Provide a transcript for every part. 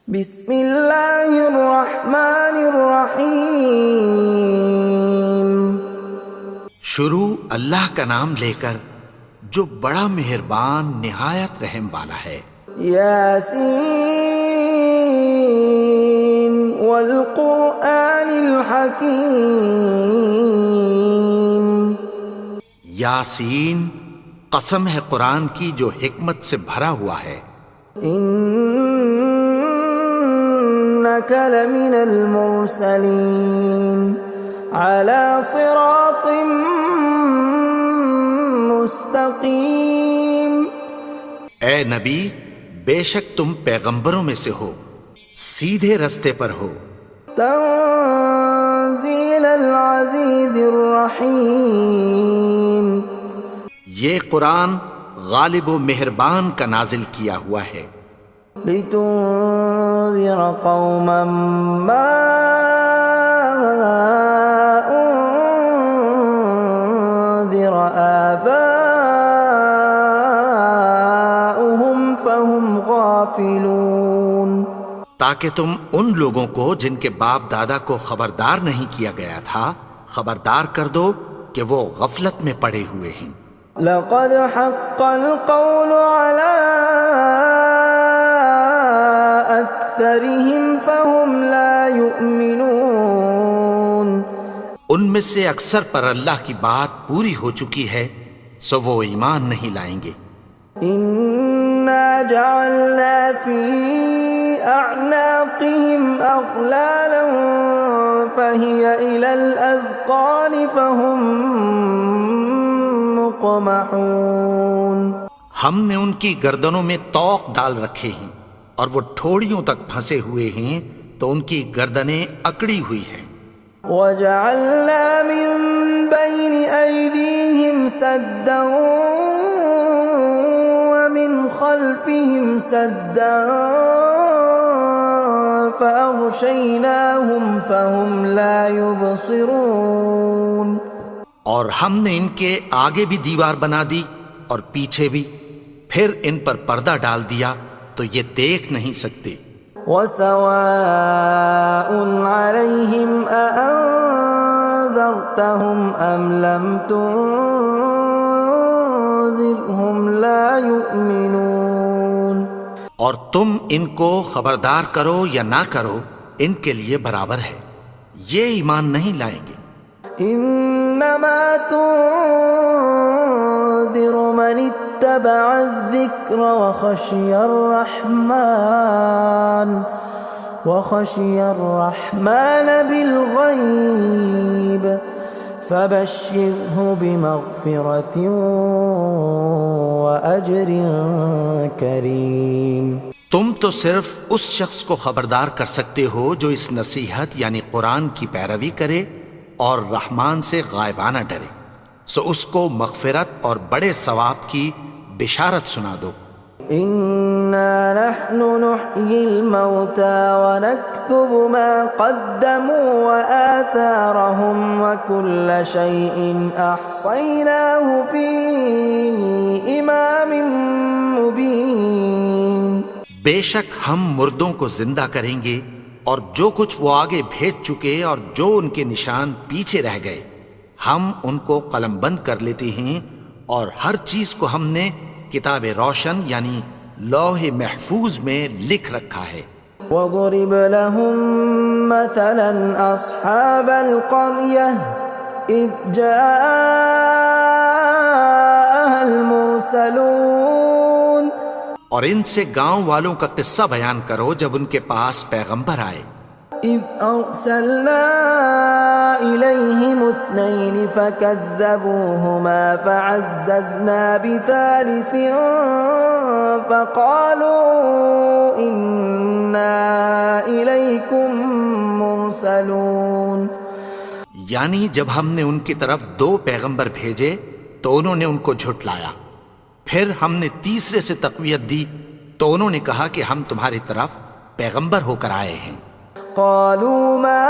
بسم اللہ الرحمن الرحیم۔ شروع اللہ کا نام لے کر جو بڑا مہربان نہایت رحم والا ہے۔ یاسین والقرآن الحکیم۔ یاسین، قسم ہے قرآن کی جو حکمت سے بھرا ہوا ہے۔ انک لمن المرسلین علی صراط مستقیم۔ اے نبی، بے شک تم پیغمبروں میں سے ہو، سیدھے رستے پر ہو۔ تنزیل العزیز الرحیم۔ یہ قرآن غالب و مہربان کا نازل کیا ہوا ہے۔ لتنذر قوما ما انذر آباؤهم فهم غافلون۔ تاکہ تم ان لوگوں کو جن کے باپ دادا کو خبردار نہیں کیا گیا تھا خبردار کر دو کہ وہ غفلت میں پڑے ہوئے ہیں۔ لقد حق القول على أكثرهم فهم لا يؤمنون۔ ان میں سے اکثر پر اللہ کی بات پوری ہو چکی ہے سو وہ ایمان نہیں لائیں گے۔ إنا جعلنا في أعناقهم أغلالا فهي إلى الأذقان فهم مقمحون۔ ہم نے ان کی گردنوں میں طوق ڈال رکھے ہیں اور وہ ٹھوڑیوں تک پھنسے ہوئے ہیں تو ان کی گردنیں اکڑی ہوئی ہیں۔ وَجَعَلْنَا مِن بَيْنِ أَيْدِيهِمْ سَدًّا وَمِنْ خَلْفِهِمْ سَدًّا فَأَغْشَيْنَاهُمْ فَهُمْ لَا يُبْصِرُونَ۔ اور ہم نے ان کے آگے بھی دیوار بنا دی اور پیچھے بھی، پھر ان پر پردہ ڈال دیا تو یہ دیکھ نہیں سکتے۔ وَسَوَاءٌ عَلَيْهِمْ أَأَنذَرْتَهُمْ أَمْ لَمْ تُنذِرْهُمْ لَا يُؤْمِنُونَ۔ اور تم ان کو خبردار کرو یا نہ کرو ان کے لیے برابر ہے، یہ ایمان نہیں لائیں گے۔ انما تنذر من اتبع الذکر وخشی الرحمن بالغیب فبشرہ بمغفرۃ واجر کریم۔ تم تو صرف اس شخص کو خبردار کر سکتے ہو جو اس نصیحت یعنی قرآن کی پیروی کرے اور رحمان سے غائبانہ ڈرے، سو اس کو مغفرت اور بڑے ثواب کی بشارت سنا دو۔ اِنَّا نَحْنُ نُحْيِي الْمَوْتَى وَنَكْتُبُ مَا قَدَّمُوا وَآثَارَهُمْ وَكُلَّ شَيْءٍ أَحْصَيْنَاهُ فِي إِمَامٍ مُبِينٍ۔ بے شک ہم مردوں کو زندہ کریں گے اور جو کچھ وہ آگے بھیج چکے اور جو ان کے نشان پیچھے رہ گئے ہم ان کو قلم بند کر لیتے ہیں، اور ہر چیز کو ہم نے کتاب روشن یعنی لوح محفوظ میں لکھ رکھا ہے۔ وَضُرِبَ لَهُم مَّثَلًا أَصْحَابَ الْقَرْيَةِ إِذْ جَاءَهَا الْمُرْسَلُونَ۔ اور ان سے گاؤں والوں کا قصہ بیان کرو جب ان کے پاس پیغمبر آئے۔ إِذْ أَرْسَلْنَا إِلَيْهِمُ اثْنَيْنِ فَكَذَّبُوهُمَا فَعَزَّزْنَا بِثَالِثٍ فَقَالُوا إِنَّا إِلَيْكُمْ مُرْسَلُونَ۔ یعنی جب ہم نے ان کی طرف 2 پیغمبر بھیجے تو انہوں نے ان کو جھٹلایا، پھر ہم نے تیسرے سے تقویت دی تو انہوں نے کہا کہ ہم تمہاری طرف پیغمبر ہو کر آئے ہیں۔ قالوا ما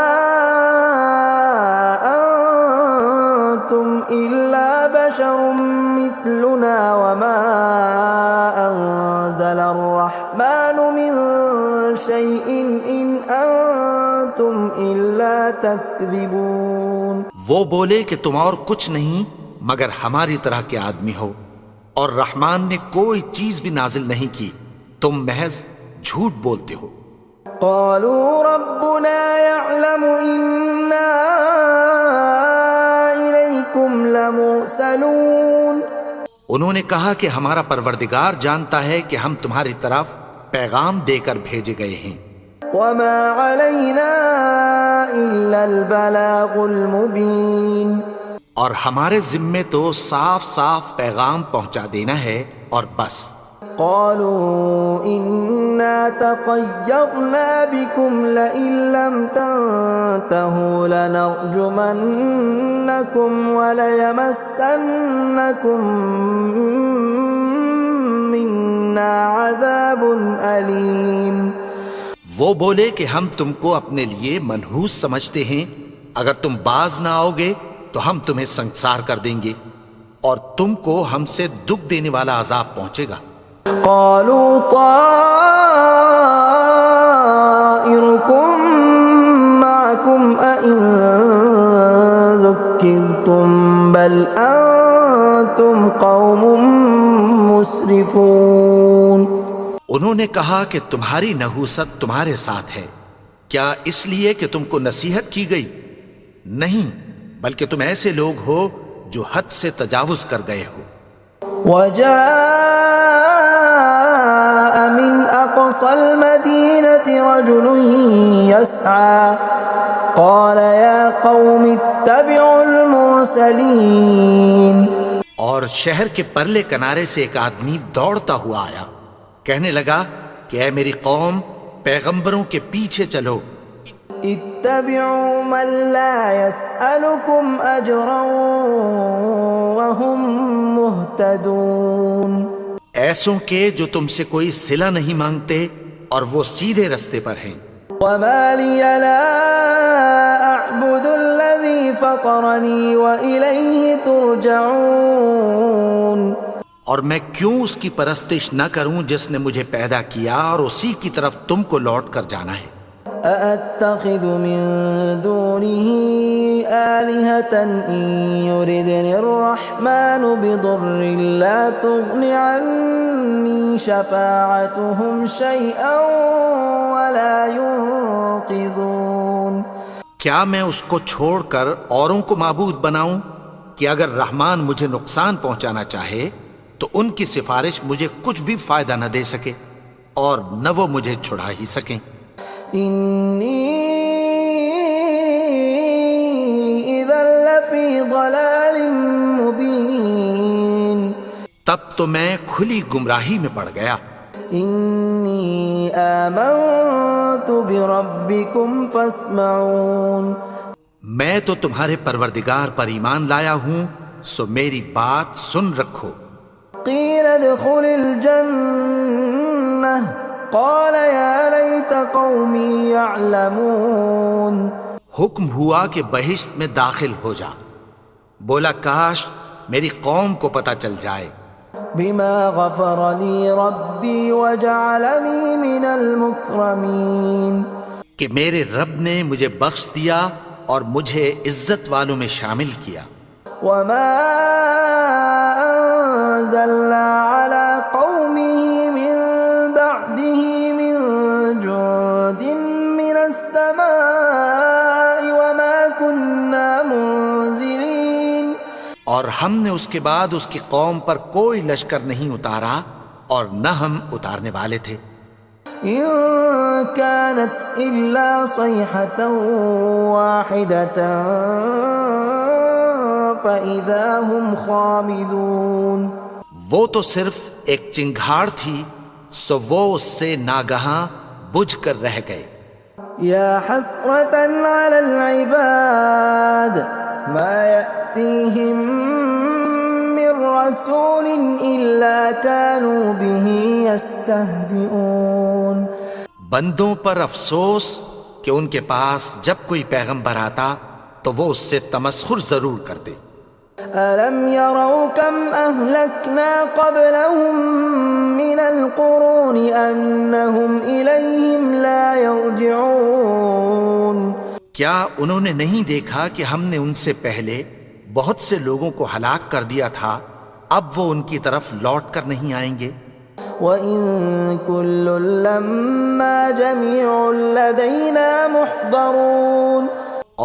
انتم الا بشر مثلنا وما انزل الرحمن من شيء إن أنتم إلا تكذبون. وہ بولے کہ تم اور کچھ نہیں مگر ہماری طرح کے آدمی ہو، اور رحمان نے کوئی چیز بھی نازل نہیں کی، تم محض جھوٹ بولتے ہو. قالوا ربنا يعلم إنا إليكم لمرسلون. انہوں نے کہا کہ ہمارا پروردگار جانتا ہے کہ ہم تمہاری طرف پیغام دے کر بھیجے گئے ہیں. وما علينا إلا البلاغ المبين. اور ہمارے ذمے تو صاف صاف پیغام پہنچا دینا ہے اور بس. قالوا إنا تطيرنا بكم لئن لم تنتهوا لنرجمنكم وليمسنكم منا عذاب أليم. وہ بولے کہ ہم تم کو اپنے لیے منحوس سمجھتے ہیں، اگر تم باز نہ آؤ گے تو ہم تمہیں سنسار کر دیں گے اور تم کو ہم سے دکھ دینے والا عذاب پہنچے گا. قالوا طائركم معكم أئن ذكرتم بل أنتم قوم مسرفون. انہوں نے کہا کہ تمہاری نحوست تمہارے ساتھ ہے، کیا اس لیے کہ تم کو نصیحت کی گئی؟ نہیں، بلکہ تم ایسے لوگ ہو جو حد سے تجاوز کر گئے ہو. وجاء من أقصى المدينة رجل يسعى قال يا قوم اتبعوا المرسلين. اور شہر کے پرلے کنارے سے ایک آدمی دوڑتا ہوا آیا، کہنے لگا کہ اے میری قوم، پیغمبروں کے پیچھے چلو. اتبعوا من لا يسألكم أجرا وهم مهتدون. ایسوں کے جو تم سے کوئی صلہ نہیں مانگتے اور وہ سیدھے رستے پر ہیں. وما لي لا أعبد الذي فطرني وإليه ترجعون. اور میں کیوں اس کی پرستش نہ کروں جس نے مجھے پیدا کیا اور اسی کی طرف تم کو لوٹ کر جانا ہے. أأتخذ من دونه آلهة إن يردني الرحمن بضر لا تغن عني شفاعتهم شيئا ولا ينقذون. کیا میں اس کو چھوڑ کر اوروں کو معبود بناؤں کہ اگر رحمان مجھے نقصان پہنچانا چاہے تو ان کی سفارش مجھے کچھ بھی فائدہ نہ دے سکے اور نہ وہ مجھے چھڑا ہی سکیں. إني إذا لفي ضلال مبين. تب تو میں کھلی گمراہی میں پڑ گیا. إني آمنت بربكم فاسمعون. میں تو تمہارے پروردگار پر ایمان لایا ہوں، سو میری بات سن رکھو. قيل ادخل الجنة قال يا ليت قومي يعلمون. حکم ہوا کہ بہشت میں داخل ہو جا. بولا کاش میری قوم کو پتہ چل جائے. بما غفر لي ربي وجعلني من المكرمين. کہ میرے رب نے مجھے بخش دیا اور مجھے عزت والوں میں شامل کیا. وما أنزلنا على قومه من بعده من جند من السماء وما كنا منزلين. اور ہم نے اس کے بعد اس کی قوم پر کوئی لشکر نہیں اتارا اور نہ ہم اتارنے والے تھے. إن كانت إلا صيحة واحدة فإذا هم خامدون. وہ تو صرف ایک چنگھاڑ تھی، سو وہ اس سے ناگہاں بجھ کر رہ گئے. يا حسرة على العباد ما يأتيهم من رسول إلا كانوا به يستهزئون. بندوں پر افسوس کہ ان کے پاس جب کوئی پیغمبر آتا تو وہ اس سے تمسخر ضرور کرتے. أَلَمْ يَرَوْا كَمْ أَهْلَكْنَا قَبْلَهُمْ مِنَ الْقُرُونِ أَنَّهُمْ إِلَيْهِمْ لَا يَرْجِعُونَ کیا انہوں نے نہیں دیکھا کہ ہم نے ان سے پہلے بہت سے لوگوں کو ہلاک کر دیا تھا، اب وہ ان کی طرف لوٹ کر نہیں آئیں گے؟ وَإِن كُلٌّ لَّمَّا جَمِيعٌ لَّدَيْنَا مُحْضَرُونَ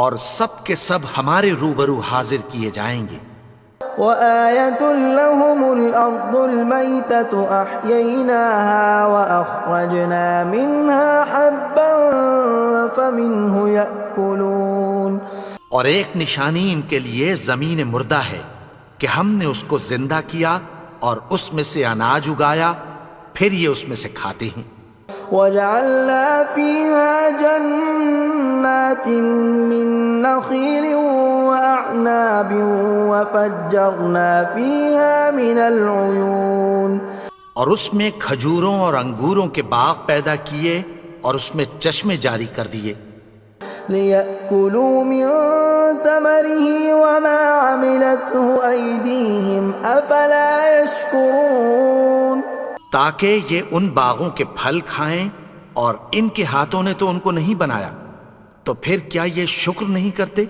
اور سب کے سب ہمارے روبرو حاضر کیے جائیں گے۔ وَآيَةٌ لَّهُمُ الْأَرْضُ الْمَيْتَةُ أَحْيَيْنَاهَا وَأَخْرَجْنَا مِنْهَا حَبًّا فَمِنْهُ يَأْكُلُونَ اور ایک نشانی ان کے لیے زمین مردہ ہے کہ ہم نے اس کو زندہ کیا اور اس میں سے اناج اگایا، پھر یہ اس میں سے کھاتے ہیں۔ وَجَعَلْنَا فِيهَا جَنَّاتٍ مِّن نَّخِيلٍ وَأَعْنَابٍ وَفَجَّرْنَا فِيهَا مِنَ الْعُيُونِ اور اس میں کھجوروں اور انگوروں کے باغ پیدا کیے اور اس میں چشمے جاری کر دیے، لِيَأْكُلُوا مِن ثَمَرِهِ وَمَا عَمِلَتْهُ أَيْدِيهِمْ أَفَلَا يَشْكُرُونَ تاکہ یہ ان باغوں کے پھل کھائیں، اور ان کے ہاتھوں نے تو ان کو نہیں بنایا، تو پھر کیا یہ شکر نہیں کرتے؟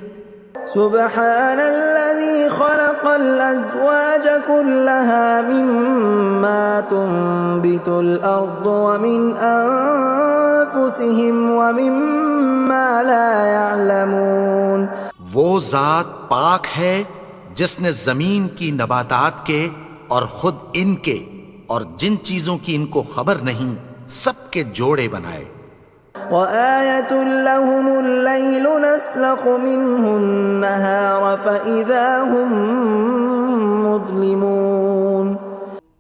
سبحان الذي خلق الأزواج كلها مما تنبت الأرض ومن أنفسهم ومما لا يعلمون وہ ذات پاک ہے جس نے زمین کی نباتات کے اور خود ان کے اور جن چیزوں کی ان کو خبر نہیں سب کے جوڑے بنائے۔ وَآيَةٌ لَّهُمُ اللَّيْلُ نَسْلَخُ مِنْهُ النَّهَارَ فَإِذَا هُمْ مُظْلِمُونَ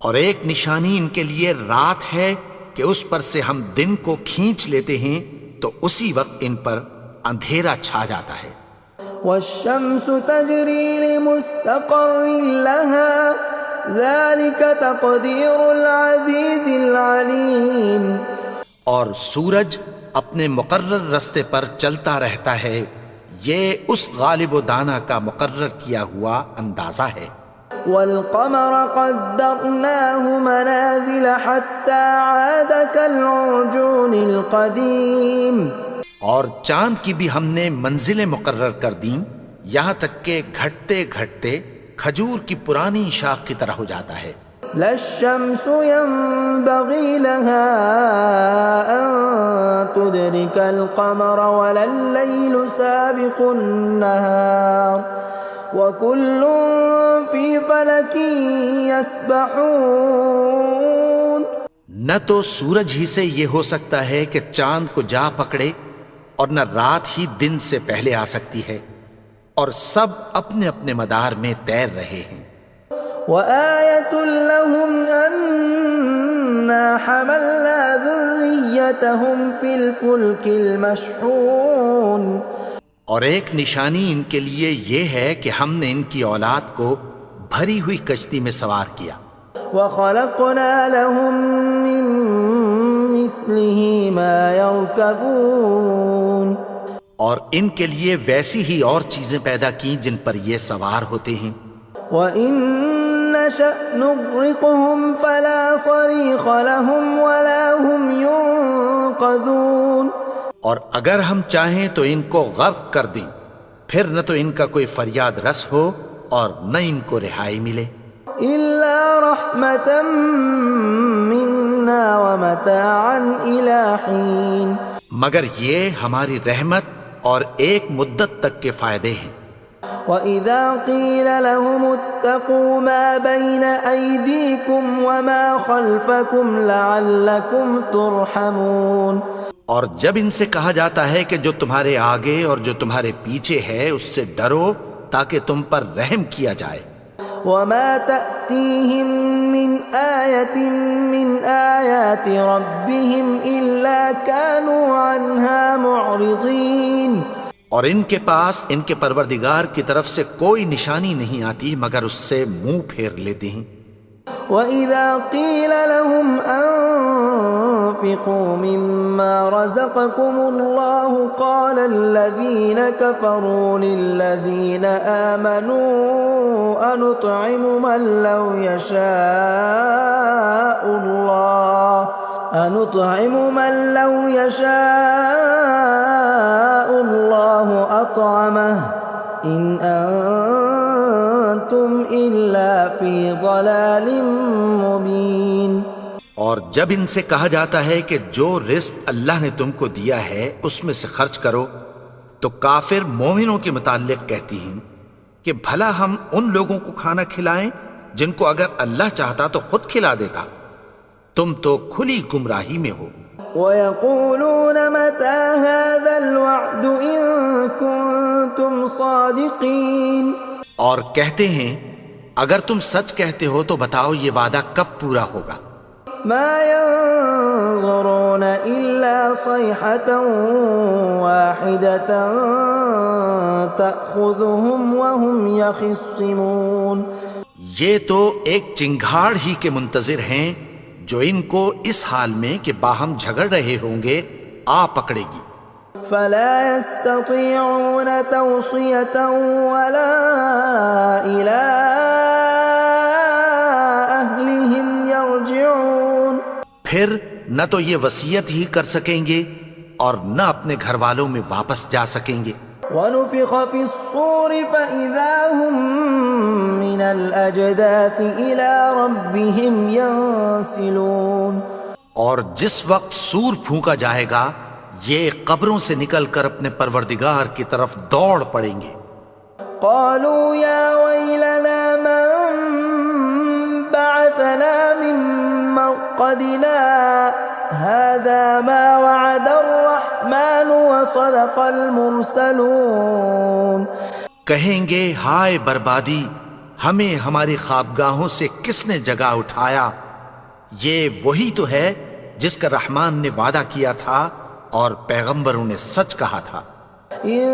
اور ایک نشانی ان کے لیے رات ہے کہ اس پر سے ہم دن کو کھینچ لیتے ہیں تو اسی وقت ان پر اندھیرا چھا جاتا ہے۔ وَالشَّمْسُ تَجْرِي لِمُسْتَقَرٍّ لَّهَا ذَلِكَ تَقْدِيرُ الْعَزِيزِ الْعَلِيمِ اور سورج اپنے مقرر رستے پر چلتا رہتا ہے، یہ اس غالب و دانا کا مقرر کیا ہوا اندازہ ہے۔ وَالْقَمَرَ قَدَّرْنَاهُ مَنَازِلَ حَتَّى عَادَ كَالْعُرْجُونِ الْقَدِيمِ اور چاند کی بھی ہم نے منزلیں مقرر کر دیں، یہاں تک کہ گھٹتے گھٹتے کھجور کی پرانی شاخ کی طرح ہو جاتا ہے۔ لا الشمس ينبغي لها أن تدرك القمر ولا الليل سابق النهار وكل في فلك يسبحون نہ تو سورج ہی سے یہ ہو سکتا ہے کہ چاند کو جا پکڑے، اور نہ رات ہی دن سے پہلے آ سکتی ہے، اور سب اپنے اپنے مدار میں تیر رہے ہیں۔ وَآيَةٌ لَّهُمْ أَنَّا حَمَلْنَا ذُرِّيَّتَهُمْ فِي الْفُلْكِ الْمَشْحُونِ اور ایک نشانی ان کے لیے یہ ہے کہ ہم نے ان کی اولاد کو بھری ہوئی کشتی میں سوار کیا۔ وَخَلَقْنَا لَهُم مِّن مِّثْلِهِ مَا يَرْكَبُونَ اور ان کے لیے ویسی ہی اور چیزیں پیدا کی جن پر یہ سوار ہوتے ہیں۔ وَإِن نَّشَأْ نُغْرِقْهُمْ فَلَا صَرِيخَ لَهُمْ وَلَا هُمْ يُنقَذُونَ اور اگر ہم چاہیں تو ان کو غرق کر دیں، پھر نہ تو ان کا کوئی فریاد رس ہو اور نہ ان کو رہائی ملے۔ إِلَّا رَحْمَةً مِّنَّا وَمَتَاعًا إِلَىٰ حِينٍ مگر یہ ہماری رحمت اور ایک مدت تک کے فائدے ہیں۔ وَإِذَا قِيلَ لَهُمُ اتَّقُوا مَا بَيْنَ أَيْدِيكُمْ وَمَا خَلْفَكُمْ لَعَلَّكُمْ تُرْحَمُونَ اور جب ان سے کہا جاتا ہے کہ جو تمہارے آگے اور جو تمہارے پیچھے ہے اس سے ڈرو تاکہ تم پر رحم کیا جائے۔ وَمَا تَأْتِيهِم مِّنْ آيَةٍ مِّنْ آيَاتِ رَبِّهِمْ إِلَّا كَانُوا عَنْهَا مُعْرِضِينَ اور ان کے پاس ان کے پروردگار کی طرف سے کوئی نشانی نہیں آتی مگر اس سے منہ پھیر لیتے ہیں۔ وَإِذَا قِيلَ لَهُمْ أَنفِقُوا مِمَّا رَزَقَكُمُ اللَّهُ قَالَ الَّذِينَ كَفَرُوا لِلَّذِينَ آمَنُوا أَنُطْعِمُ مَن لَّوْ يَشَاءُ اللَّهُ أَطْعَمَهُ إِنْ أَنْتُمْ إِلَّا فِي ضَلَالٍ مُبِينٍ۔ اور جب ان سے کہا جاتا ہے کہ جو رزق اللہ نے تم کو دیا ہے اس میں سے خرچ کرو، تو کافر مومنوں کے متعلق کہتی ہیں کہ بھلا ہم ان لوگوں کو کھانا کھلائیں جن کو اگر اللہ چاہتا تو خود کھلا دیتا، تم تو کھلی گمراہی میں ہو۔ وَيَقُولُونَ مَتَى هَذَا الْوَعْدُ إِن كُنتُمْ صَادِقِينَ، اور کہتے ہیں اگر تم سچ کہتے ہو تو بتاؤ یہ وعدہ کب پورا ہوگا۔ مَا يَنظُرُونَ إِلَّا صَيْحَةً وَاحِدَةً تَأْخُذُهُمْ وَهُمْ يَخِصِّمُونَ، یہ تو ایک چنگھاڑ ہی کے منتظر ہیں جو ان کو اس حال میں کہ باہم جھگڑ رہے ہوں گے آ پکڑے گی۔ فَلَا يَسْتَطِيعُونَ تَوْصِيَةً وَلَا إِلَىٰ أَهْلِهِمْ يَرْجِعُونَ، پھر نہ تو یہ وصیت ہی کر سکیں گے اور نہ اپنے گھر والوں میں واپس جا سکیں گے۔ وَنُفِخَ فِي الصُّورِ فَإِذَا هُم مِّنَ الْأَجْدَاثِ إِلَىٰ رَبِّهِمْ يَنسِلُونَ، اور جس وقت سور پھونکا جائے گا یہ قبروں سے نکل کر اپنے پروردگار کی طرف دوڑ پڑیں گے۔ قَالُوا يَا وَيْلَنَا مَن بَعَثَنَا مِن مَّرْقَدِنَا هَٰذَا مَا وَعَدَ الرَّحْمَٰنُ وَصَدَقَ الْمُرْسَلُونَ، کہیں گے ہائے بربادی، ہمیں ہماری خوابگاہوں سے کس نے جگا اٹھایا، یہ وہی تو ہے جس کا رحمان نے وعدہ کیا تھا اور پیغمبروں نے سچ کہا تھا۔ إِن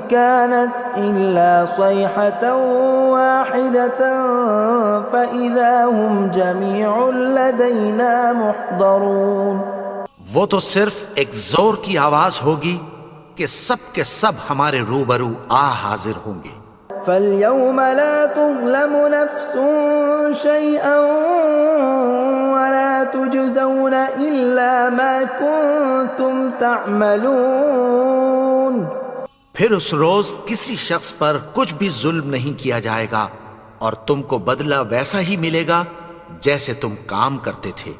كَانَتْ إِلَّا صَيْحَةً وَاحِدَةً فَإِذَا هُمْ جَمِيعٌ لَدَيْنَا مُحْضَرُونَ، وہ تو صرف ایک زور کی آواز ہوگی کہ سب کے سب ہمارے روبرو آ حاضر ہوں گے۔ فَالْيَوْمَ لَا تُظْلَمُ نَفْسٌ شَيْئًا وَلَا تُجْزَوْنَ إِلَّا مَا كُنتُمْ تَعْمَلُونَ، پھر اس روز کسی شخص پر کچھ بھی ظلم نہیں کیا جائے گا اور تم کو بدلہ ویسا ہی ملے گا جیسے تم کام کرتے تھے۔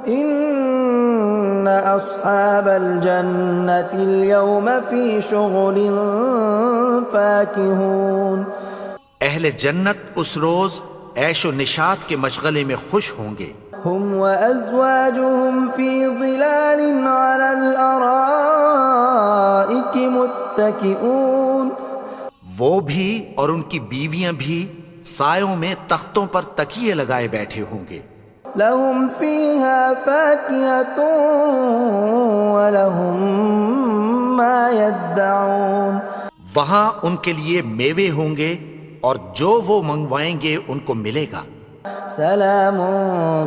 إِنَّ أَصْحَابَ الْجَنَّةِ الْيَوْمَ فِي شُغُلٍ فَاكِهُونَ، اہل جنت اس روز عیش و نشاط کے مشغلے میں خوش ہوں گے۔ هُمْ وَأَزْوَاجُهُمْ فِي ظِلَالٍ عَلَى الْأَرَائِكِ مُتَّكِئُونَ، وہ بھی اور ان کی بیویاں بھی سایوں میں تختوں پر تکیے لگائے بیٹھے ہوں گے۔ لَهُمْ فِيهَا فَاكِهَةٌ وَلَهُمْ مَا يَدَّعُونَ، وہاں ان کے لیے میوے ہوں گے اور جو وہ منگوائیں گے ان کو ملے گا۔ سلام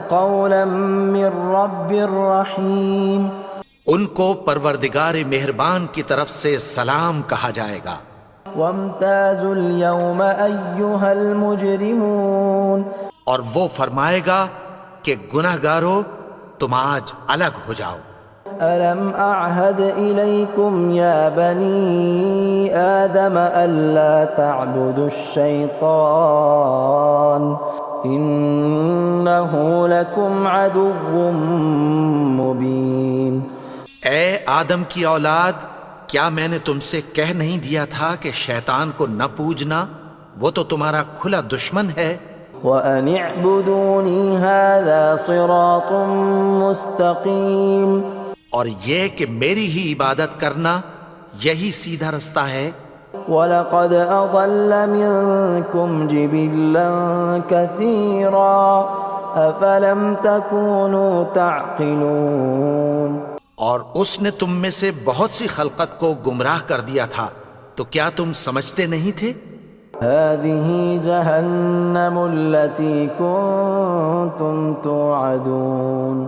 قولا من رب رحیم، ان کو پروردگار مہربان کی طرف سے سلام کہا جائے گا۔ وامتازوا اليوم ایھا المجرمون، اور وہ فرمائے گا کہ گنہگارو تم آج الگ ہو جاؤ۔ ألم أعهد إليكم يا بني آدم ألا تعبدوا الشيطان إنه لكم عدو مبين۔ اے آدم کی اولاد، کیا میں نے تم سے کہہ نہیں دیا تھا کہ شیطان کو نہ پوجنا، وہ تو تمہارا کھلا دشمن ہے۔ وَأَنِ اعْبُدُونِي هَذَا صِرَاطٌ مُسْتَقِيمٌ، اور یہ کہ میری ہی عبادت کرنا یہی سیدھا رستہ ہے۔ وَلَقَدْ أَضَلَّ مِنكُمْ جِبِلًّا كَثِيرًا أَفَلَمْ تَكُونُوا تَعْقِلُونَ، اور اس نے تم میں سے بہت سی خلقت کو گمراہ کر دیا تھا، تو کیا تم سمجھتے نہیں تھے؟ هذه جهنم التي كنتم توعدون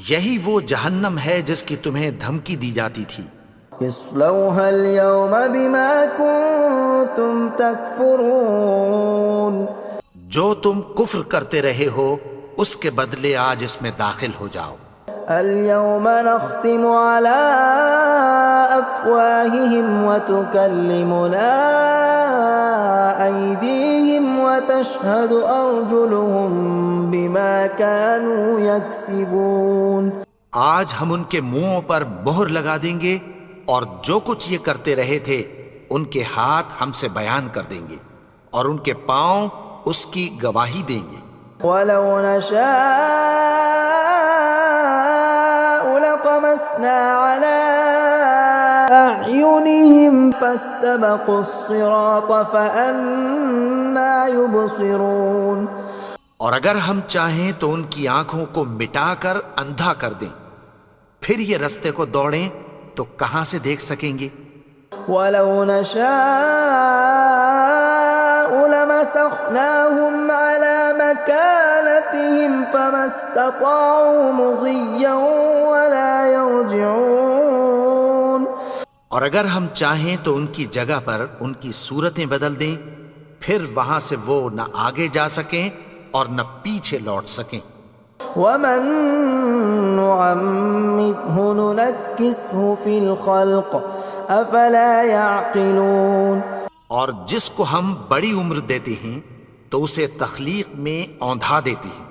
یہی وہ جہنم ہے جس کی تمہیں دھمکی دی جاتی تھی. اصلوها اليوم بما كنتم تكفرون جو تم کفر کرتے رہے ہو اس کے بدلے آج اس میں داخل ہو جاؤ. اليوم نختم على أفواههم وتكلمنا أيديهم وتشهد أرجلهم بما كانوا يكسبون. آج ہم ان کے منہوں پر مہر لگا دیں گے اور جو کچھ یہ کرتے رہے تھے ان کے ہاتھ ہم سے بیان کر دیں گے اور ان کے پاؤں اس کی گواہی دیں گے. ولو نشاء لطمسنا على أعينهم فاستبقوا الصراط فأنى يبصرون. اور اگر ہم چاہیں تو ان کی آنکھوں کو مٹا کر اندھا کر دیں، پھر یہ رستے کو دوڑیں تو کہاں سے دیکھ سکیں گے. ولو نشاء لمسخناهم على مكانتهم فما استطاعوا مضيا ولا يرجعون. اور اگر ہم چاہیں تو ان کی جگہ پر ان کی صورتیں بدل دیں، پھر وہاں سے وہ نہ آگے جا سکیں اور نہ پیچھے لوٹ سکیں. ومن نعمره ننكسه في الخلق افلا يعقلون. اور جس کو ہم بڑی عمر دیتے ہیں تو اسے تخلیق میں اوندھا دیتے ہیں،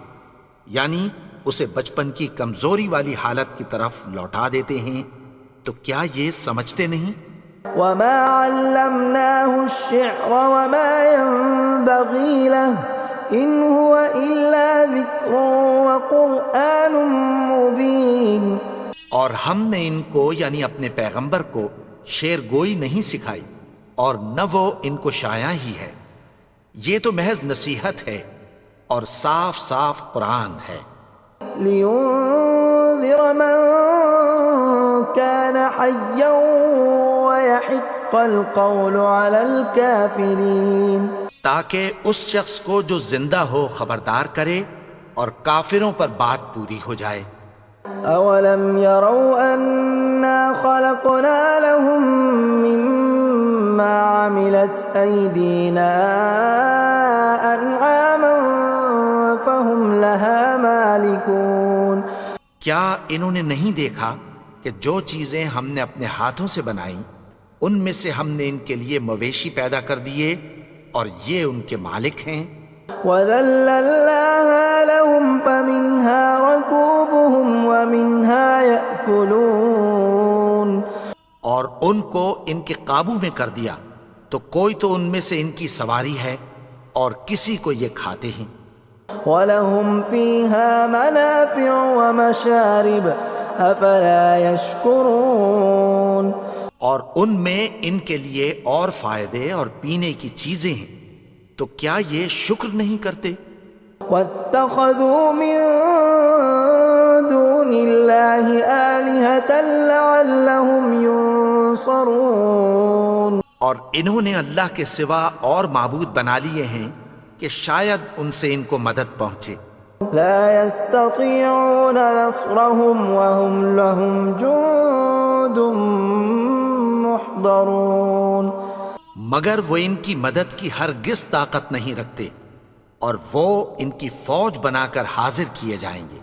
یعنی اسے بچپن کی کمزوری والی حالت کی طرف لوٹا دیتے ہیں. تو کیا یہ سمجھتے نہیں؟ وما علمناه الشعر وما ينبغي له ان هو الا ذکر وقرآن مبین. اور ہم نے ان کو یعنی اپنے پیغمبر کو شعر گوئی نہیں سکھائی اور نہ وہ ان کو شایع ہی ہے، یہ تو محض نصیحت ہے اور صاف صاف قرآن ہے. لينذر من كان حيا ويحق القول على الكافرين. تاکہ اس شخص کو جو زندہ ہو خبردار کرے اور کافروں پر بات پوری ہو جائے. اولم يروا انا خلقنا لهم مما عملت ايدينا انعاما فهم لها مالكون. کیا انہوں نے نہیں دیکھا کہ جو چیزیں ہم نے اپنے ہاتھوں سے بنائیں ان میں سے ہم نے ان کے لیے مویشی پیدا کر دیے اور یہ ان کے مالک ہیں. وَذَلَّلْنَاهَا لَهُمْ فَمِنْهَا رَكُوبُهُمْ وَمِنْهَا يَأْكُلُونَ. اور ان کو ان کے قابو میں کر دیا تو کوئی تو ان میں سے ان کی سواری ہے اور کسی کو یہ کھاتے ہیں. وَلَهُمْ فِيهَا مَنَافِعُ وَمَشَارِبُ أَفَلَا يَشْكُرُونَ. اور ان میں ان کے لیے اور فائدے اور پینے کی چیزیں ہیں، تو کیا یہ شکر نہیں کرتے؟ وَاتَّخَذُوا مِن دُونِ اللَّهِ آلِهَةً لَعَلَّهُمْ يُنصَرُونَ. اور انہوں نے اللہ کے سوا اور معبود بنا لیے ہیں کہ شاید ان سے ان کو مدد پہنچے. لا يستطيعون نصرهم وهم لهم جند محضرون. مگر وہ ان کی مدد کی ہرگز طاقت نہیں رکھتے اور وہ ان کی فوج بنا کر حاضر کیے جائیں گے.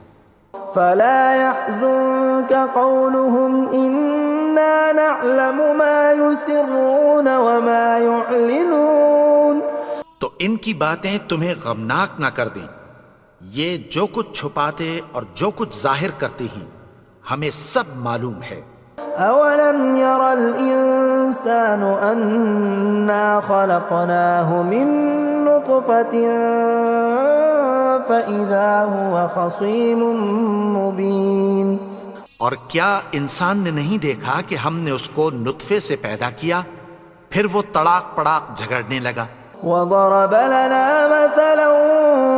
فلا يحزنك قولهم إنا نعلم ما يسرون وما يعلنون. تو ان کی باتیں تمہیں غمناک نہ کر دیں، یہ جو کچھ چھپاتے اور جو کچھ ظاہر کرتے ہیں ہمیں سب معلوم ہے. أولم ير الإنسان أنا خلقناه من نطفة فإذا هو خصيم مبين. اور کیا انسان نے نہیں دیکھا کہ ہم نے اس کو نطفے سے پیدا کیا پھر وہ تڑاک پڑاک جھگڑنے لگا. وضرب لنا مثلا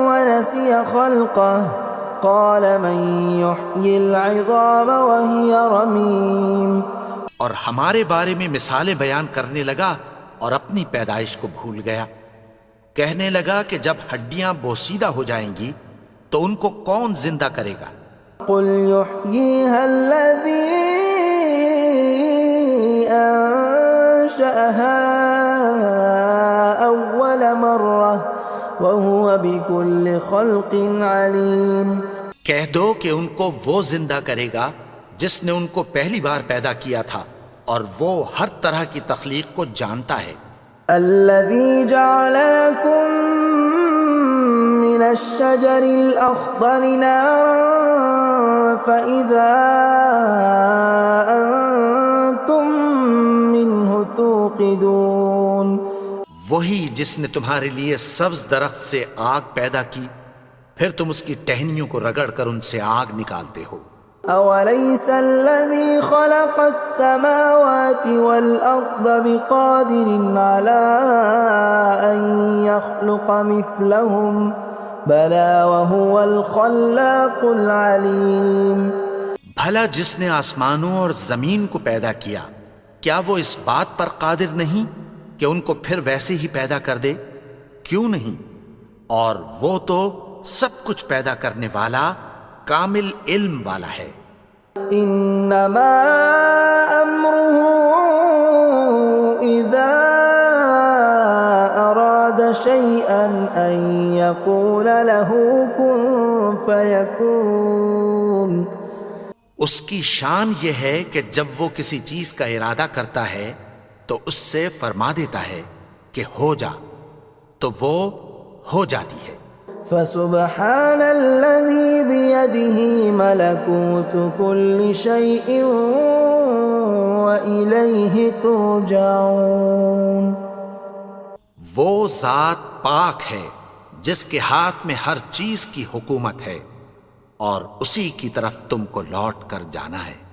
ونسي خلقه قال من يحيي العظام وهي رميم. اور ہمارے بارے میں مثالیں بیان کرنے لگا اور اپنی پیدائش کو بھول گیا. کہنے لگا کہ جب ہڈیاں بوسیدہ ہو جائیں گی تو ان کو کون زندہ کرے گا؟ قل يحييها الذي أنشأها أول مرة وهو بكل خلق عليم۔ کہہ دو کہ ان کو وہ زندہ کرے گا جس نے ان کو پہلی بار پیدا کیا تھا اور وہ ہر طرح کی تخلیق کو جانتا ہے۔ الذي جعل لكم من الشجر الأخضر نارا فإذا أنتم منه توقدون۔ وہی جس نے تمہارے لیے سبز درخت سے آگ پیدا کی، پھر تم اس کی ٹہنیوں کو رگڑ کر ان سے آگ نکالتے ہو۔ أوليس الذي خلق السماوات والأرض بقادر على أن يخلق مثلهم بلى وهو الخلاق العليم۔ بھلا جس نے آسمانوں اور زمین کو پیدا کیا، کیا وہ اس بات پر قادر نہیں کہ ان کو پھر ویسے ہی پیدا کر دے؟ کیوں نہیں؟ اور وہ تو سب کچھ پیدا کرنے والا، کامل علم والا ہے۔ انما امره اذا اراد شيئا ان يقول له كن فيكون۔ اس کی شان یہ ہے کہ جب وہ کسی چیز کا ارادہ کرتا ہے تو اس سے فرما دیتا ہے کہ ہو جا، تو وہ ہو جاتی ہے۔ فسبحان الذي بيده ملكوت كل شيء وإليه ترجعون۔ وہ ذات پاک ہے جس کے ہاتھ میں ہر چیز کی حکومت ہے اور اسی کی طرف تم کو لوٹ کر جانا ہے۔